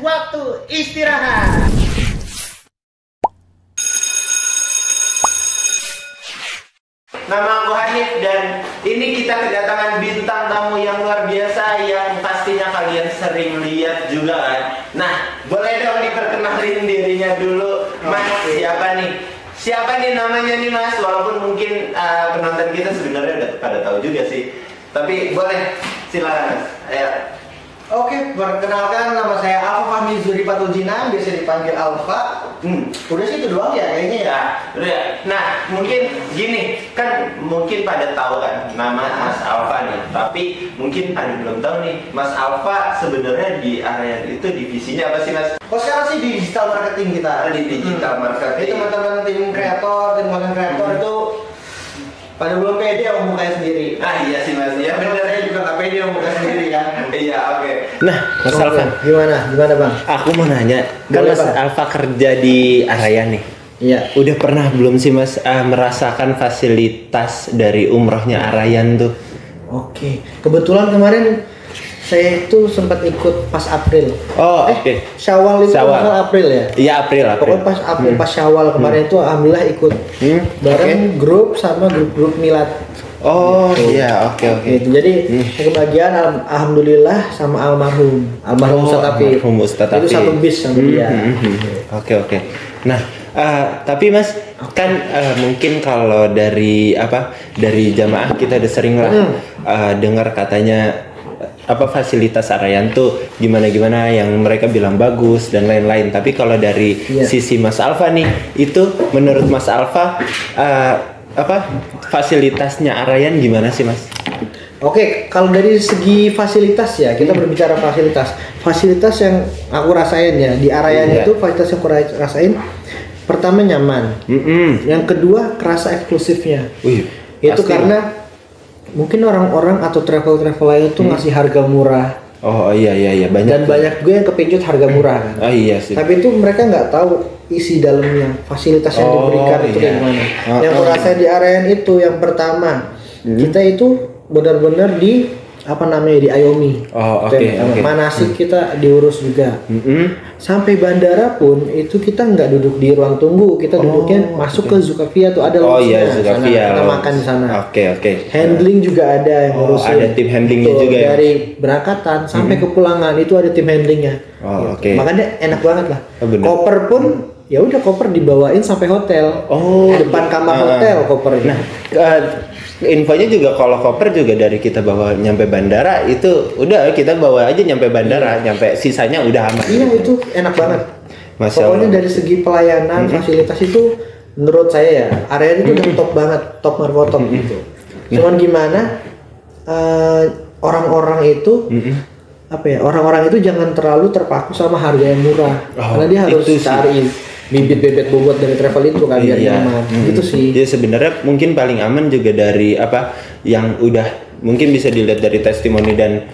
waktu istirahat. Nama aku Hanif dan ini kita kedatangan bintang tamu yang luar biasa yang pastinya kalian sering lihat juga kan. Nah, boleh dong diperkenalin dirinya dulu, Mas. Siapa nih? Siapa nih namanya nih Mas? Walaupun mungkin penonton kita sebenarnya udah pada tahu juga sih. Tapi boleh, silakan Mas. Ayo. Oke, perkenalkan nama saya Alfa Fahmi Zuri Patuljinan, biasa dipanggil Alfa. Udah sih itu doang ya kayaknya ya. Udah ya. Nah, mungkin gini, kan mungkin pada tahu kan nama Mas Alfa nih. Tapi mungkin ada belum tahu nih, Mas Alfa sebenarnya di area itu divisinya apa sih Mas? Oh sekarang sih di digital marketing kita. Di digital marketing. Jadi teman-teman tim kreator, tim konten kreator itu pada belum pede mau mukanya sendiri. Ah iya sih Mas, ya benar. Saya juga nggak pede mau muka sendiri kan. Iya oke. Nah, Mas Alfa, Gimana bang? aku mau nanya, kan Boleh, Mas Bang. Alfa kerja di Arayan nih. Iya. Udah pernah belum sih Mas merasakan fasilitas dari umrohnya Arayan tuh? Oke, kebetulan kemarin saya itu sempat ikut pas April. Oh, oke. Syawal itu Syawal. masalah April ya. Iya, April. Pokoknya pas April, pas Syawal kemarin itu alhamdulillah ikut bareng grup sama grup milad. Oh, Gitu. iya, oke. Gitu. Jadi kebagian alhamdulillah sama almarhum Ustadz Afif. Almarhum Ustadz Itu Afif. satu bis sama dia. Oke. Nah, tapi Mas kan mungkin kalau dari jamaah kita udah sering lah dengar katanya fasilitas Arayan tuh gimana yang mereka bilang bagus dan lain-lain. Tapi kalau dari sisi Mas Alfa nih, itu menurut Mas Alfa fasilitasnya Arayan gimana sih Mas? Oke, kalau dari segi fasilitas ya, kita berbicara fasilitas. Fasilitas yang aku rasain ya di Arayan itu fasilitas yang aku rasain pertama nyaman. Yang kedua kerasa eksklusifnya. Itu pasti karena mungkin orang-orang atau travel lain itu ngasih harga murah. Oh iya banyak. Dan banyak juga yang kepincut harga murah kan. Oh iya sih. Tapi itu mereka nggak tahu isi dalamnya, fasilitas yang diberikan itu kayak gimana. Yang aku rasain di Arayan itu yang pertama, kita itu benar-benar di di Ayomi. Oh oke. Manasik kita diurus juga. Sampai bandara pun itu kita nggak duduk di ruang tunggu, kita duduknya masuk ke Zukavia tuh ada lounge-nya. Zukavia. Kita makan di sana. Oke. Handling juga ada yang ngurusin. Ada tim handlingnya juga ya. Dari berangkatan sampai ke pulangan itu ada tim handlingnya. Gitu. Makanya enak banget lah. Koper pun ya udah koper dibawain sampai hotel. Depan kamar hotel kopernya. Nah, infonya juga kalau koper juga dari kita bawa nyampe bandara itu udah kita bawa aja nyampe bandara, nyampe sisanya udah aman. Iya itu enak banget. Masya Pokoknya Allah. dari segi pelayanan fasilitas itu menurut saya ya area itu udah top banget, top markotop gitu. Cuman gimana orang-orang itu orang-orang itu jangan terlalu terpaku sama harga yang murah karena dia harus cari bibit bebek bobot dari travel itu kan biar nyaman gitu sih. Ya sebenarnya mungkin paling aman juga dari yang udah mungkin bisa dilihat dari testimoni dan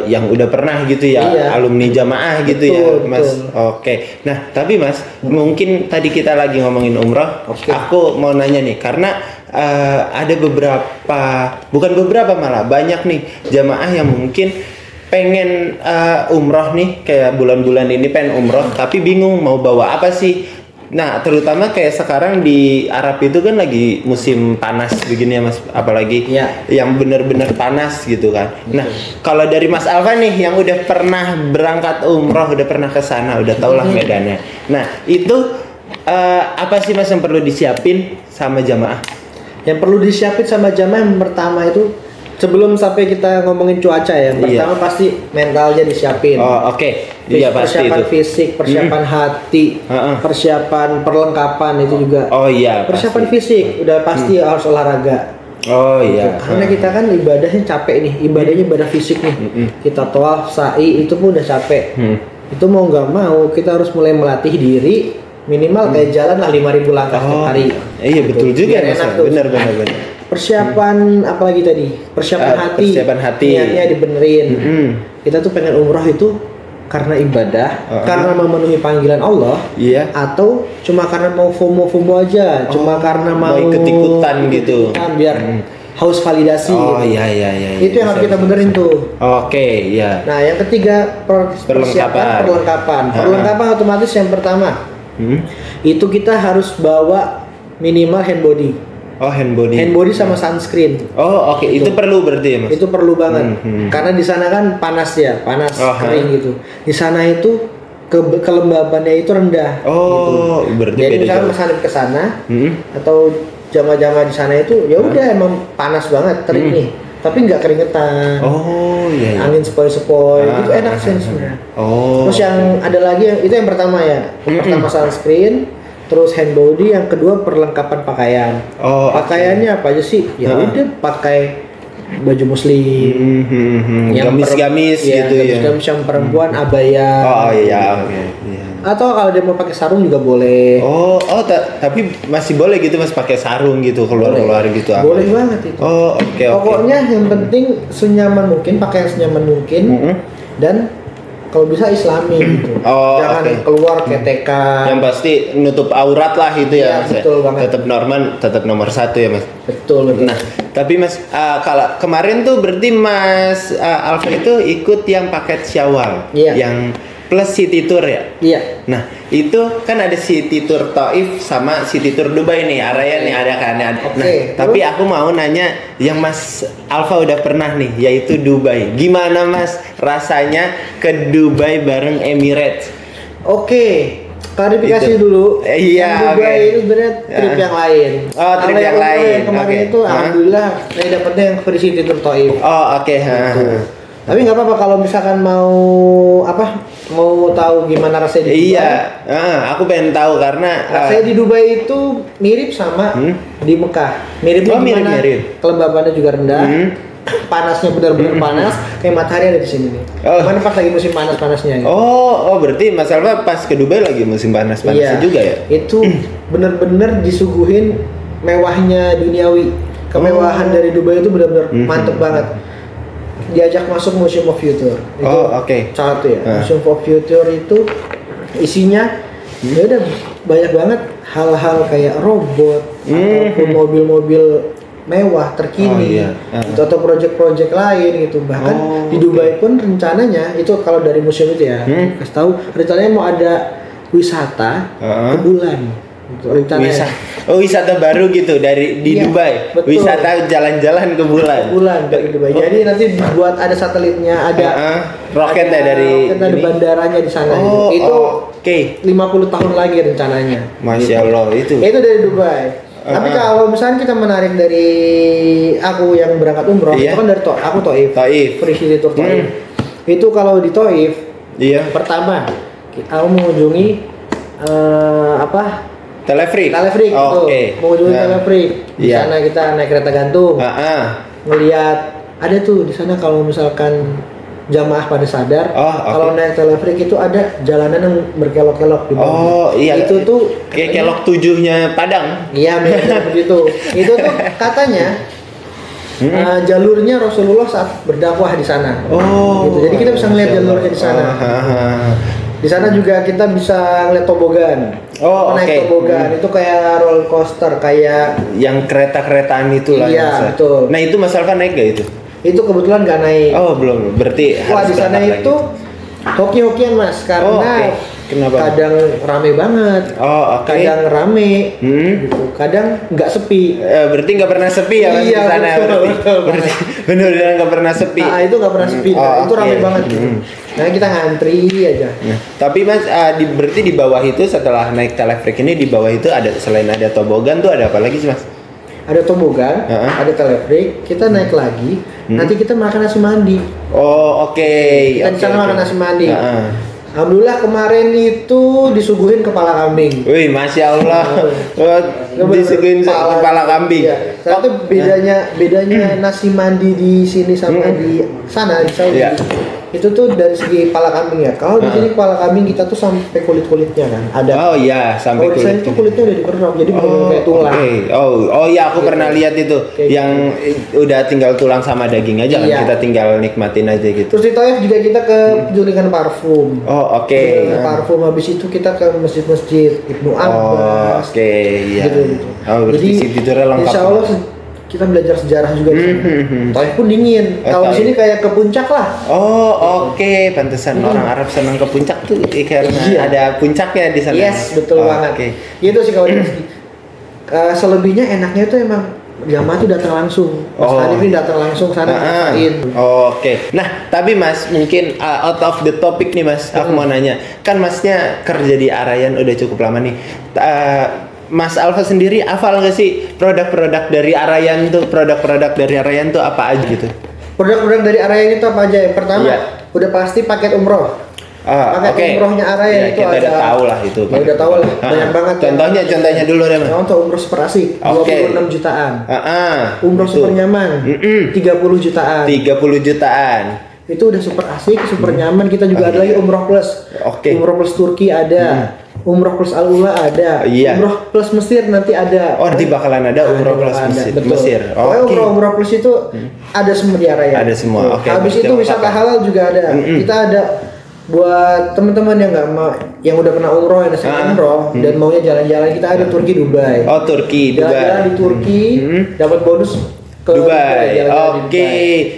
yang udah pernah gitu ya alumni jamaah gitu ya Mas. Oke. Nah tapi Mas mungkin tadi kita lagi ngomongin umroh. Aku mau nanya nih karena ada malah banyak nih jamaah yang mungkin pengen umroh nih kayak bulan-bulan ini pengen umroh tapi bingung mau bawa apa sih. Nah terutama kayak sekarang di Arab itu kan lagi musim panas begini ya Mas, apalagi yang bener-bener panas gitu kan. Nah kalau dari Mas Alfa nih yang udah pernah berangkat umroh, udah pernah ke sana, udah tau lah medannya. Nah itu apa sih Mas yang perlu disiapin sama jamaah? Yang perlu disiapin sama jamaah yang pertama itu sebelum sampai kita ngomongin cuaca ya, pertama pasti mentalnya disiapin. Iya pasti persiapan itu. Fisik, persiapan hati, persiapan perlengkapan itu juga. Persiapan pasti. fisik udah pasti harus olahraga. Karena kita kan ibadahnya capek nih, ibadahnya ibadah fisik nih. Kita tawaf, sa'i itu pun udah capek. Itu mau nggak mau kita harus mulai melatih diri minimal kayak jalan lah 5.000 langkah setiap hari. Iya betul juga Mas. Benar. Persiapan apalagi tadi? Persiapan hati. Niatnya dibenerin. Kita tuh pengen umroh itu karena ibadah, karena memenuhi panggilan Allah, atau cuma karena mau FOMO aja, cuma karena mau ikut-ikutan gitu. Biar haus validasi. Oh gitu. iya. Itu yang harus kita benerin tuh. Oke, iya. Nah, yang ketiga perlengkapan. Perlengkapan otomatis yang pertama. Itu kita harus bawa minimal hand body. Oh, hand body sama sunscreen. Oh, oke. Itu perlu berarti ya, Mas? Itu perlu banget. Karena di sana kan panas kering gitu. Di sana itu kelembabannya itu rendah. Oh, gitu. Berarti jadi misalnya Mas Hanif ke sana atau jamaah-jamaah di sana itu ya udah emang panas banget, terik nih. Tapi nggak keringetan. Oh, iya. Angin sepoi-sepoi. Itu enak sih sebenarnya. Oh. Terus yang ada lagi itu yang pertama ya. Pertama sunscreen, terus hand body, yang kedua perlengkapan pakaian. Oh, pakaiannya apa aja sih? Ya udah pakai baju muslim, gamis-gamis gitu ya. Gamis yang perempuan abaya. Oh iya, oke. Atau kalau dia mau pakai sarung juga boleh. Tapi masih boleh gitu Mas pakai sarung gitu keluar gitu. Boleh banget itu. Oh, oke. Pokoknya yang penting senyaman mungkin, pakai yang senyaman mungkin dan kalau bisa islami gitu. Jangan keluar ketekan. Yang pasti nutup aurat lah itu ya. Betul banget. Tetap normal, tetap nomor 1 ya Mas. Betul. Nah, tapi Mas kalau kemarin tuh berarti Mas Alfa itu ikut yang paket Syawal, yang plus City Tour ya? Iya. Nah, itu kan ada City Tour Taif sama City Tour Dubai nih, area nih ada kan. Nah, tapi aku mau nanya yang Mas Alfa udah pernah nih, yaitu Dubai. Gimana Mas rasanya ke Dubai bareng Emirates? Klarifikasi dulu. Iya, Dubai itu sebenarnya trip yang lain. Oh, trip yang lain. Kemarin itu alhamdulillah saya dapetnya yang ke City Tour Taif. Oh, oke. Tapi nggak apa-apa kalau misalkan mau tahu gimana rasanya di Dubai. Iya, aku pengen tahu karena rasanya di Dubai itu mirip sama di Mekah. Mirip. Kelembabannya juga rendah. Panasnya benar-benar panas, kayak matahari ada di sini nih. Cuman pas lagi musim panas-panasnya. Gitu. Oh, berarti Mas Alfa pas ke Dubai lagi musim panas-panasnya juga ya? Itu benar-benar disuguhin mewahnya duniawi. Kemewahan dari Dubai itu benar-benar mantep banget. Diajak masuk Museum of Future. Itu satu ya. Museum of Future itu isinya ya udah banyak banget hal-hal kayak robot ataupun mobil-mobil mewah terkini atau proyek-proyek lain gitu. Bahkan di Dubai pun rencananya itu kalau dari museum itu ya kasih tahu rencananya mau ada wisata ke bulan. Wisata baru gitu di Dubai. Betul. Wisata jalan-jalan ke bulan. Dari Dubai. Jadi nanti buat ada satelitnya, ada roketnya dari ada bandaranya di sana gitu. Itu 50 tahun lagi rencananya. Masya Allah itu. Itu dari Dubai. Tapi kalau misalnya kita menarik dari aku yang berangkat umroh, itu kan dari aku Taif. Free City Tour Taif. Itu kalau di Taif, pertama aku mengunjungi Telefrik. Mengunjungi Telefrik. Di sana kita naik kereta gantung. Ngelihat ada tuh di sana kalau misalkan jamaah pada sadar, kalau naik Telefrik itu ada jalanan yang berkelok-kelok di bawah. Itu tuh kayak kelok 7-nya Padang. Iya, begitu. Itu tuh katanya jalurnya Rasulullah saat berdakwah di sana. Gitu. Jadi kita bisa ngeliat jalurnya di sana. Di sana juga kita bisa ngeliat tobogan. Naik tobogan itu kayak roller coaster, kayak yang kereta-keretaan itu lah. Iya, betul. Nah, itu Mas Alfa naik gak itu? Itu kebetulan nggak naik. Belum. Berarti harus di sana itu hoki-hokian Mas, karena kenapa? Kadang rame banget. Kadang rame. Gitu. Kadang nggak sepi. Berarti nggak pernah sepi ya Mas di sana. Betul. Benar-benar nggak pernah sepi. Itu nggak pernah sepi. Itu rame banget gitu. Nah, kita ngantri aja. Tapi Mas, berarti di bawah itu setelah naik Telefrik ini di bawah itu ada selain ada tobogan tuh ada apa lagi sih Mas? Ada tobogan, ada Telefrik, kita naik lagi, nanti kita makan nasi mandi. Kita di sana makan nasi mandi. Alhamdulillah kemarin itu disuguhin kepala kambing. Wih, Masya Allah. Disuguhin kepala kambing. Tapi bedanya nasi mandi di sini sama di sana di Saudi. Itu tuh dari segi kepala kambing ya. Kalau di sini kepala kambing kita tuh sampai kulit-kulitnya kan ada. Sampai kulit. Kalau itu kulitnya udah dikerok jadi benar-benar kayak tulang. Aku pernah lihat itu yang udah tinggal tulang sama daging aja kan. Kita tinggal nikmatin aja gitu. Terus di Taif juga kita ke penjulingan parfum. Parfum, habis itu kita ke masjid-masjid Ibnu Abbas. Gitu. Jadi City Tour lengkap. Insya Allah kita belajar sejarah juga di sana. Taif pun dingin. Kalau di sini kayak ke puncak lah. Oh, oke. Pantesan orang Arab senang ke puncak tuh karena ada puncaknya di sana. Yes, betul banget. Oke. Gitu sih kalau selebihnya enaknya tuh emang jamaah tuh datang langsung. Mas Hanif ini datang langsung sana ngerasain. Oke. Nah, tapi Mas mungkin out of the topic nih Mas, aku mau nanya. Kan Masnya kerja di Arayan udah cukup lama nih. Mas Alfa sendiri hafal nggak sih produk-produk dari Arayan tuh? Produk-produk dari Arayan tuh apa aja gitu? Produk-produk dari Arayan itu apa aja? Yang pertama, udah pasti paket umroh. Paket umrohnya Arayan itu kita ada. Udah tahu lah itu. Ya udah tahu lah, banyak banget. Contohnya dulu deh Mas. Untuk umroh super asik, 26 jutaan. Umroh itu. super nyaman, 30 jutaan. 30 jutaan. Itu udah super asik, super nyaman. Kita juga ada lagi umroh plus. Umroh plus Turki ada. Umroh plus Al-Ula ada. Umroh plus Mesir nanti ada. Oh, nanti bakalan ada umroh plus Mesir. Umroh plus itu ada semua di Arayan. Ada semua. Habis itu wisata halal juga ada. Kita ada buat teman-teman yang nggak mau, yang udah pernah umroh, yang udah umroh dan maunya jalan-jalan, kita ada Turki Dubai. Oh, Turki Dubai. Jalan-jalan di Turki dapat bonus ke Dubai.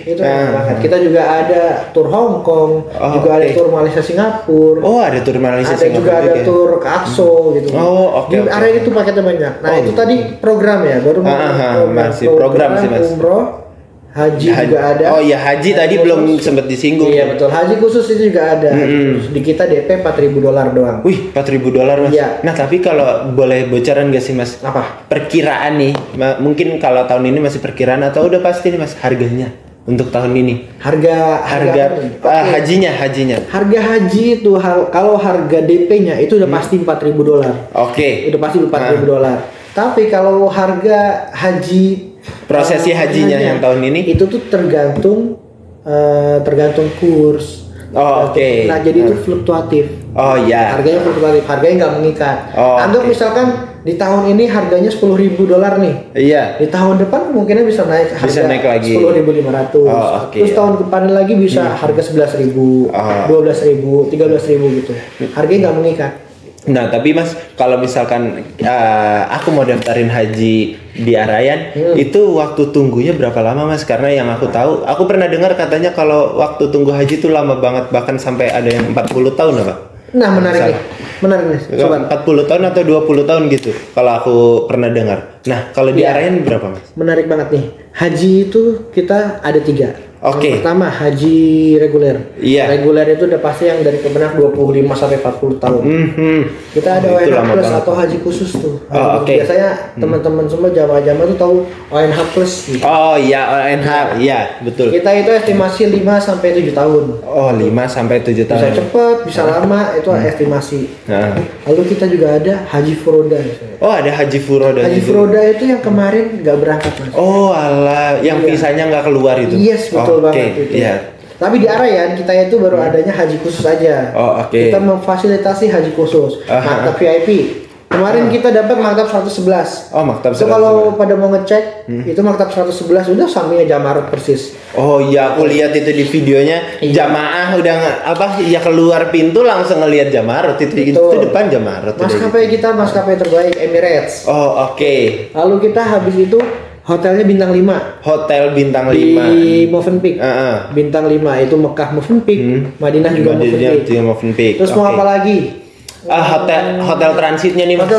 Itu enak banget. Kita juga ada tur Hong Kong, juga ada tur Malaysia Singapura. Oh, ada tur Malaysia Juga Singapura. ada tur ke Akso gitu. Di area itu paketnya banyak. Nah, itu tadi program ya, baru masih program sih Mas. Umroh, haji juga ada. Oh iya, haji tadi belum sempat disinggung. Iya betul, haji khusus itu juga ada. Di kita DP $4.000 doang. Wih, $4.000 Mas. Iya. Nah, tapi kalau boleh bocoran gak sih Mas? Apa? Perkiraan nih, mungkin kalau tahun ini masih perkiraan atau udah pasti nih Mas harganya untuk tahun ini? Harga hajinya. Harga haji itu kalau harga DP-nya itu udah pasti $4.000. Oke. Udah pasti $4.000. Tapi kalau harga haji prosesi hajinya yang tahun ini itu tuh tergantung kurs. Oke. Nah, jadi itu fluktuatif. Oh iya. Harganya fluktuatif, harganya nggak mengikat. Anggap misalkan di tahun ini harganya $10.000 nih. Iya. Di tahun depan kemungkinan bisa naik harga lagi. 10.500. Terus tahun depan lagi bisa harga 11.000, 12.000, 13.000 gitu. Harganya nggak mengikat. Nah, tapi Mas, kalau misalkan aku mau daftarin haji di Arayan, itu waktu tunggunya berapa lama Mas? Karena yang aku tahu, aku pernah dengar katanya kalau waktu tunggu haji itu lama banget, bahkan sampai ada yang 40 tahun apa? Nah, menarik nih. Coba 40 tahun atau 20 tahun gitu, kalau aku pernah dengar. Nah, kalau di Arayan berapa Mas? Menarik banget nih. Haji itu kita ada 3. Yang pertama haji reguler. Reguler itu udah pasti yang dari Kemenak 25 sampai 40 tahun. Kita ada ONH plus atau haji khusus tuh. Biasanya teman-teman semua jamaah-jamaah tuh tahu ONH plus gitu. Oh iya, ONH. Iya, betul. Kita itu estimasi 5 sampai 7 tahun. Oh, 5 sampai 7 tahun. Bisa cepat, bisa lama, itu estimasi. Lalu kita juga ada haji furoda. Oh, ada haji furoda. Haji furoda itu yang kemarin nggak berangkat Mas. Oh, alah, yang visanya nggak keluar itu. Yes, betul banget itu. Tapi di Arayan kita itu baru adanya haji khusus aja. Kita memfasilitasi haji khusus. Maktab VIP. Kemarin kita dapat maktab 111. Oh, maktab 111. Itu kalau pada mau ngecek, itu maktab 111 udah sampingnya Jamarut persis. Oh iya, aku lihat itu di videonya. Jamaah udah keluar pintu langsung ngelihat Jamarut itu depan Jamarut. Maskapai kita maskapai terbaik Emirates. Oh, oke. Lalu kita habis itu hotelnya bintang 5. Hotel bintang 5 di Movenpick. Bintang 5 itu Mekah Movenpick, Madinah juga Movenpick. Terus mau apa lagi? Hotel transitnya nih Mas. Hotel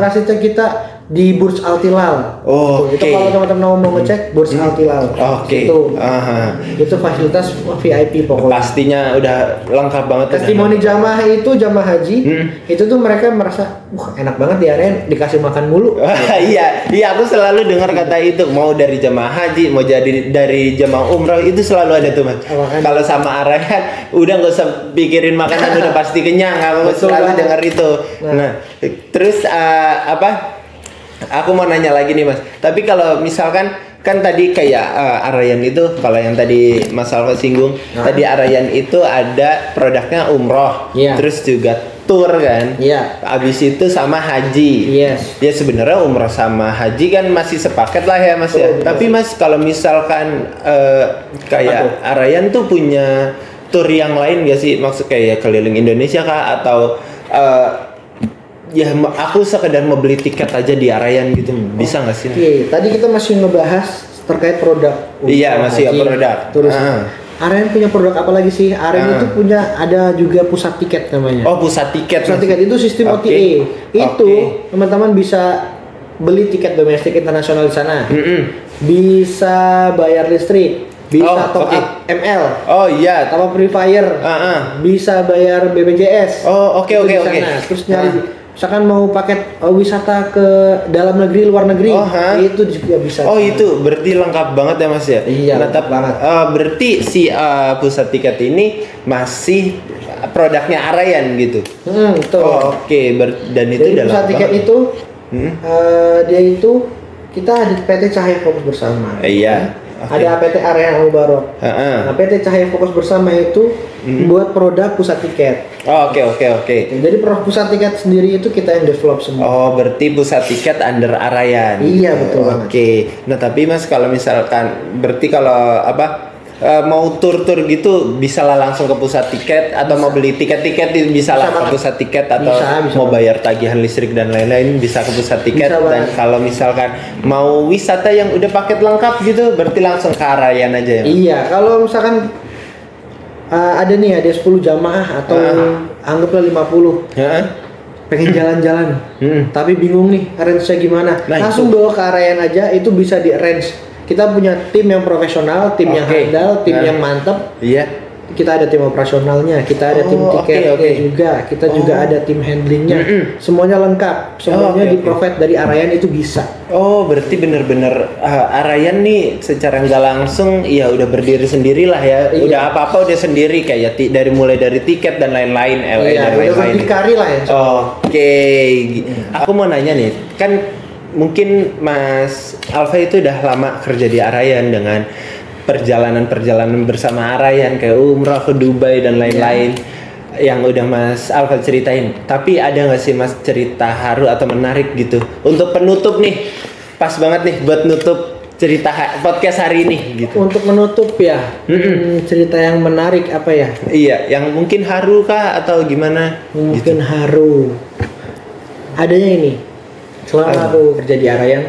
transitnya kita di Burj Al Tilal. Itu kalau teman-teman mau ngecek Burj Al Tilal. Itu fasilitas VIP pokoknya. Pastinya udah lengkap banget. Testimoni jamaah haji, itu tuh mereka merasa, wah enak banget di Arayan dikasih makan mulu. Iya, aku selalu dengar kata itu. Mau dari jamaah haji, mau jadi dari jamaah umroh itu selalu ada tuh Mas. Kalau sama Arayan, udah nggak usah pikirin makanan, udah pasti kenyang. Aku selalu dengar itu. Nah, terus aku mau nanya lagi nih Mas. Tapi kalau misalkan kan tadi kayak Arayan itu, kalau yang tadi Mas Alfa singgung, tadi Arayan itu ada produknya umroh, terus juga tour kan. Abis itu sama haji. Ya sebenarnya umroh sama haji kan masih sepaket lah ya Mas ya. Tapi Mas kalau misalkan kayak Arayan tuh punya tour yang lain gak sih? Maksud kayak keliling Indonesia kah atau aku sekedar mau beli tiket aja di Arayan gitu, bisa nggak sih? Oke, tadi kita masih ngebahas terkait produk. Iya, masih ya produk. Terus Arayan punya produk apa lagi sih? Arayan itu punya ada juga pusat tiket namanya. Oh, pusat tiket. Pusat tiket itu sistem OTA. Itu teman-teman bisa beli tiket domestik internasional di sana. Bisa bayar listrik, bisa top up ML. Oh iya, top up Free Fire. Bisa bayar BPJS. Oh, oke. Terus nyari misalkan mau paket wisata ke dalam negeri, luar negeri, itu juga bisa. Oh, itu berarti lengkap banget ya Mas ya? Iya, lengkap banget. Berarti si pusat tiket ini masih produknya Arayan gitu? Betul. Oh, oke. Dan itu jadi pusat tiket itu, dia itu, kita ada PT Cahaya Fokus Bersama. Iya. Ada PT Arayan Al Mubarok. Nah, PT Cahaya Fokus Bersama itu buat produk pusat tiket. Oh, oke. Jadi produk pusat tiket sendiri itu kita yang develop semua. Oh, berarti pusat tiket under Arayan. Iya, betul banget. Oke. Nah, tapi Mas kalau misalkan berarti kalau mau tur gitu bisa lah langsung ke pusat tiket atau mau beli tiket bisa lah ke pusat tiket atau bisa mau bayar tagihan listrik dan lain-lain bisa ke pusat tiket. Dan kalau misalkan mau wisata yang udah paket lengkap gitu berarti langsung ke Arayan aja ya? Iya, kalau misalkan ada 10 jamaah atau anggaplah 50 pengen jalan-jalan tapi bingung nih arrange-nya gimana, langsung bawa ke Arayan aja, itu bisa di arrange. Kita punya tim yang profesional, tim yang handal, tim yang mantap. Iya. Kita ada tim operasionalnya, kita ada tim tiketnya juga, kita juga ada tim handlingnya. Semuanya lengkap, semuanya di-provide dari Arayan itu bisa. Oh, berarti bener-bener Arayan nih secara nggak langsung ya udah berdiri sendiri lah ya. Iya. Udah apa-apa udah sendiri kayak mulai dari tiket dan lain-lain, dan lain-lain. Udah berdikari lah ya. Oke. Aku mau nanya nih, kan mungkin Mas Alfa itu udah lama kerja di Arayan dengan perjalanan bersama Arayan kayak umrah ke Dubai dan lain-lain yang udah Mas Alfa ceritain. Tapi ada nggak sih Mas cerita haru atau menarik gitu untuk penutup nih? Pas banget nih buat nutup cerita podcast hari ini gitu. Untuk menutup ya, cerita yang menarik apa ya? Iya, yang mungkin haru kah atau gimana? Mungkin gitu. Haru. Adanya ini. Selama aku kerja di Arayan,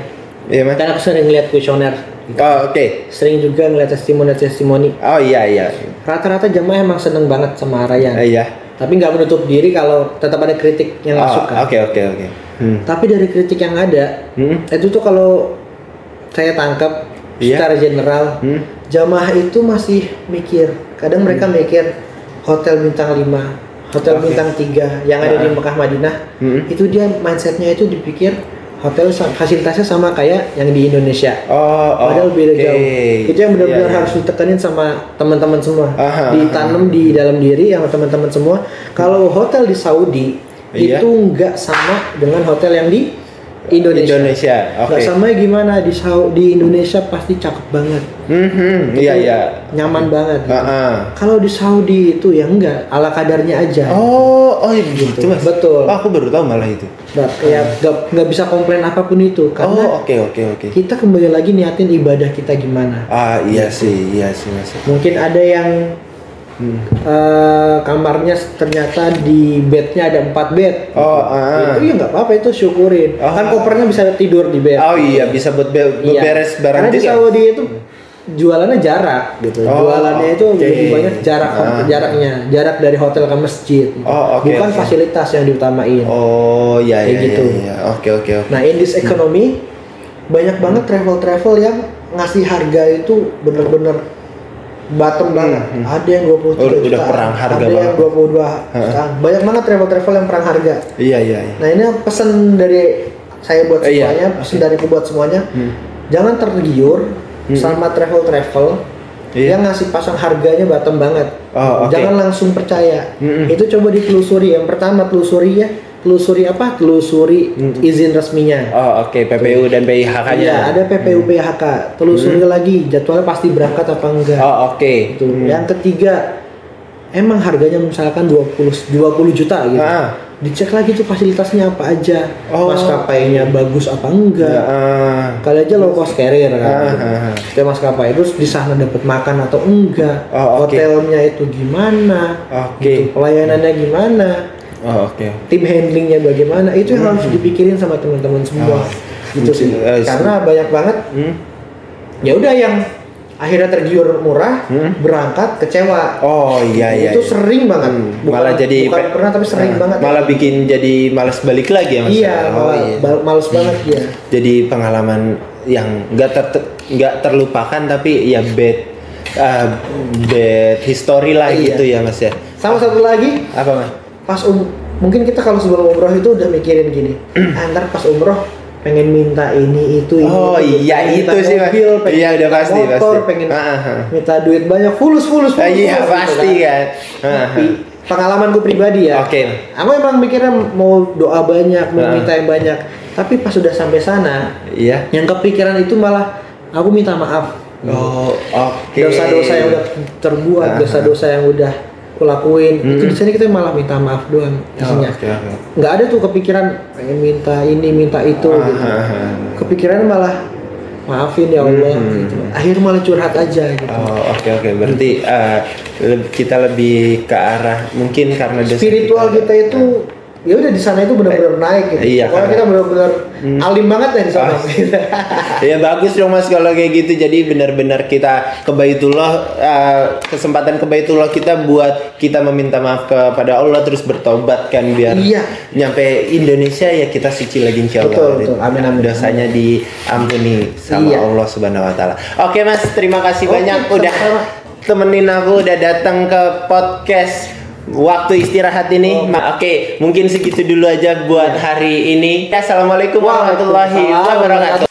kan aku sering ngeliat kuesioner. Oh, oke. Sering juga ngeliat testimoni. Oh iya. Rata-rata jamaah emang seneng banget sama Arayan. Iya. Tapi nggak menutup diri kalau tetap ada kritik yang masuk kan. Oke. Tapi dari kritik yang ada, itu tuh kalau saya tangkap secara general, jamaah itu masih mikir. Kadang mereka mikir hotel bintang 5. Hotel bintang 3 yang ada di Mekah Madinah, itu dia mindsetnya itu dipikir hotel fasilitasnya sama kayak yang di Indonesia. Padahal beda jauh. Itu yang benar-benar harus ditekanin sama teman-teman semua. Ditanam di dalam diri sama teman-teman semua. Kalau hotel di Saudi itu nggak sama dengan hotel yang di Indonesia. Nggak sama gimana di Indonesia pasti cakep banget. Iya. Nyaman banget. Gitu. Kalau di Saudi itu ya enggak, ala kadarnya aja. Gitu. Mas. Betul. Aku baru tahu malah itu. Ya nggak bisa komplain apapun itu karena oke. Kita kembali lagi niatin ibadah kita gimana. Iya sih Mas. Mungkin ada yang kamarnya ternyata di bednya ada 4 bed. Itu ya nggak apa-apa, itu syukurin. Kan kopernya bisa tidur di bed. Iya, bisa buat beres barang. Karena di Saudi itu jualannya jarak gitu. Jualannya itu lebih banyak jarak dari hotel ke masjid. Bukan fasilitas yang diutamain. Iya. Gitu. Oke. Nah, in this economy banyak banget travel yang ngasih harga itu bener-bener bottom banget. Ada yang 23 juta. Udah perang harga ada yang 22 juta. Banyak banget travel yang perang harga. Iya. Nah, ini pesan dari saya buat semuanya, pesan dariku buat semuanya. Jangan tergiur sama travel yang ngasih pasang harganya bottom banget. Jangan langsung percaya. Itu coba ditelusuri. Yang pertama telusuri izin resminya. PPU dan PIHK-nya. Iya, ada PPU PIHK. Telusuri lagi jadwalnya pasti berangkat apa enggak. Gitu. Yang ketiga, emang harganya misalkan 20 juta gitu. Dicek lagi tuh fasilitasnya apa aja. Maskapainya bagus apa enggak. Kali aja low cost carrier kan. Kita maskapai terus di sana dapat makan atau enggak. Hotelnya itu gimana? Gitu. Pelayanannya gimana? Tim handlingnya bagaimana, itu yang harus dipikirin sama teman-teman semua. Gitu sih. Karena banyak banget. Ya udah yang akhirnya tergiur murah, berangkat kecewa. Itu sering banget. Malah jadi bukan pernah tapi sering banget. Malah bikin jadi malas balik lagi ya Mas. Iya, malas banget ya. Jadi pengalaman yang nggak terlupakan tapi ya bad history lah gitu ya Mas ya. Sama satu lagi. Apa Mas? Pas mungkin kita kalau sebelum umroh itu udah mikirin gini. Ntar pas umroh pengen minta ini itu iya itu sih mobil, iya udah pasti motor, pengen minta duit banyak fulus iya pasti kan. Tapi pengalamanku pribadi ya, aku emang mikirnya mau doa banyak, mau minta yang banyak, tapi pas sudah sampai sana yang kepikiran itu malah aku minta maaf. Dosa-dosa yang udah terbuat, dosa-dosa yang udah aku lakuin, itu di sini kita malah minta maaf doang isinya. Nggak ada tuh kepikiran pengen minta ini minta itu gitu. Kepikirannya malah maafin ya Allah gitu. Akhirnya malah curhat aja gitu. Berarti kita lebih ke arah mungkin karena spiritual kita itu ya udah di sana itu benar-benar naik gitu. Kalau kita benar-benar alim banget ya di sana. Ya bagus dong Mas kalau kayak gitu. Jadi benar-benar kita ke Baitullah, kesempatan ke Baitullah kita buat kita meminta maaf kepada Allah terus bertobat kan biar nyampe Indonesia ya kita suci lagi insyaallah. Betul. Amin. Dosanya diampuni sama Allah Subhanahu wa taala. Oke Mas, terima kasih banyak udah temenin aku, udah datang ke podcast waktu istirahat ini. Mungkin segitu dulu aja buat hari ini. Assalamualaikum warahmatullahi wabarakatuh.